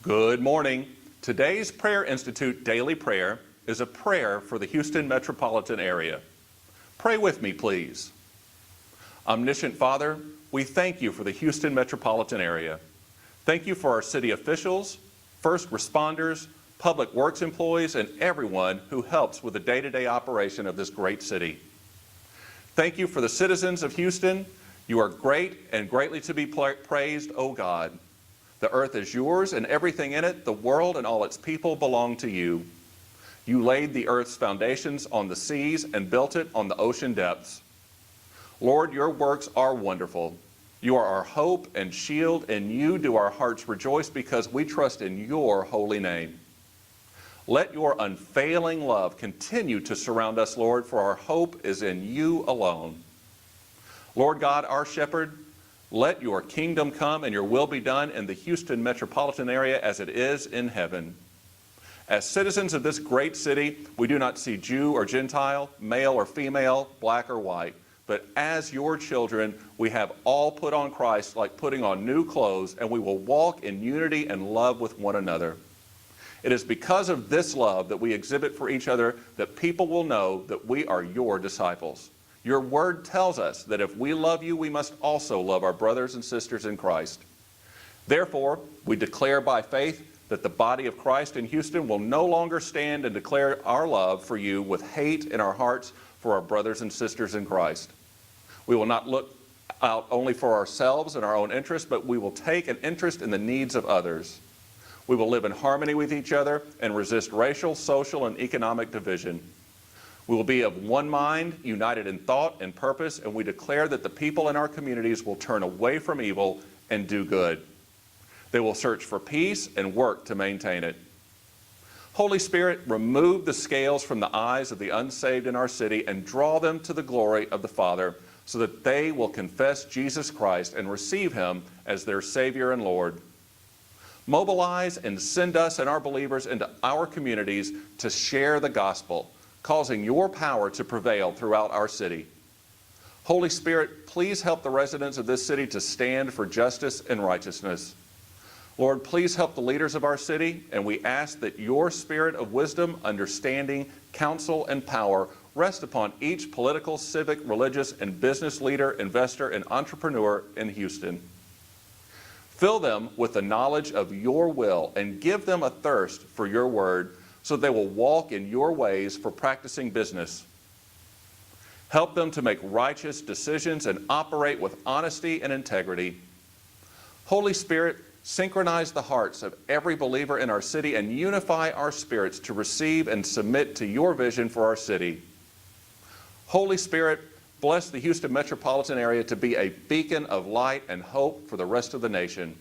Good morning. Today's Prayer Institute Daily Prayer is a prayer for the Houston metropolitan area. Pray with me, please. Omniscient Father, we thank you for the Houston metropolitan area. Thank you for our city officials, first responders, public works employees, and everyone who helps with the day-to-day operation of this great city. Thank you for the citizens of Houston. You are great and greatly to be praised, O God. The earth is yours and everything in it, the world and all its people belong to you. You laid the earth's foundations on the seas and built it on the ocean depths. Lord, your works are wonderful. You are our hope and shield, and you do our hearts rejoice because we trust in your holy name. Let your unfailing love continue to surround us, Lord, for our hope is in you alone. Lord God, our shepherd, let your kingdom come and your will be done in the Houston metropolitan area as it is in heaven. As citizens of this great city, we do not see Jew or Gentile, male or female, black or white. But as your children, we have all put on Christ like putting on new clothes, and we will walk in unity and love with one another. It is because of this love that we exhibit for each other that people will know that we are your disciples. Your word tells us that if we love you, we must also love our brothers and sisters in Christ. Therefore, we declare by faith that the body of Christ in Houston will no longer stand and declare our love for you with hate in our hearts for our brothers and sisters in Christ. We will not look out only for ourselves and our own interests, but we will take an interest in the needs of others. We will live in harmony with each other and resist racial, social, and economic division. We will be of one mind, united in thought and purpose, and we declare that the people in our communities will turn away from evil and do good. They will search for peace and work to maintain it. Holy Spirit, remove the scales from the eyes of the unsaved in our city and draw them to the glory of the Father, so that they will confess Jesus Christ and receive him as their Savior and Lord. Mobilize and send us and our believers into our communities to share the gospel, causing your power to prevail throughout our city. Holy Spirit, please help the residents of this city to stand for justice and righteousness. Lord, please help the leaders of our city, and we ask that your spirit of wisdom, understanding, counsel, and power rest upon each political, civic, religious, and business leader, investor, and entrepreneur in Houston. Fill them with the knowledge of your will and give them a thirst for your word so they will walk in your ways for practicing business. Help them to make righteous decisions and operate with honesty and integrity. Holy Spirit, synchronize the hearts of every believer in our city and unify our spirits to receive and submit to your vision for our city. Holy Spirit, bless the Houston metropolitan area to be a beacon of light and hope for the rest of the nation.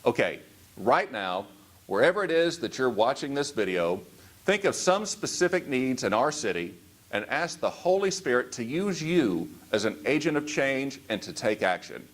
Okay, right now, wherever it is that you're watching this video, think of some specific needs in our city and ask the Holy Spirit to use you as an agent of change and to take action.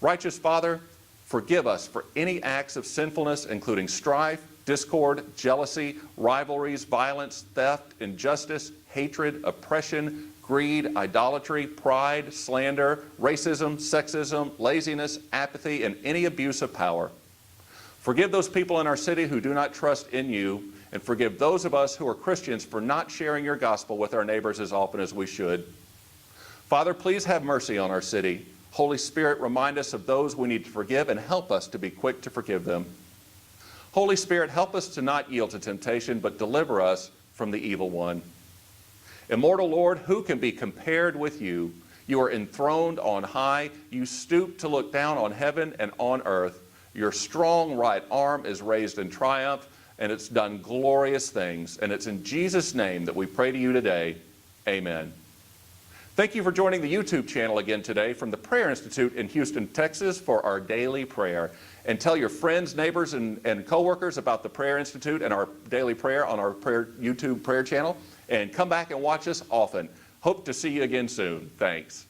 Righteous Father, forgive us for any acts of sinfulness, including strife, discord, jealousy, rivalries, violence, theft, injustice, hatred, oppression, greed, idolatry, pride, slander, racism, sexism, laziness, apathy, and any abuse of power. Forgive those people in our city who do not trust in you, and forgive those of us who are Christians for not sharing your gospel with our neighbors as often as we should. Father, please have mercy on our city. Holy Spirit, remind us of those we need to forgive and help us to be quick to forgive them. Holy Spirit, help us to not yield to temptation, but deliver us from the evil one. Immortal Lord, who can be compared with you? You are enthroned on high. You stoop to look down on heaven and on earth. Your strong right arm is raised in triumph, and it's done glorious things. And it's in Jesus' name that we pray to you today. Amen. Thank you for joining the YouTube channel again today from the Prayer Institute in Houston, Texas for our daily prayer. And tell your friends, neighbors, and coworkers about the Prayer Institute and our daily prayer on our YouTube prayer channel. And come back and watch us often. Hope to see you again soon. Thanks.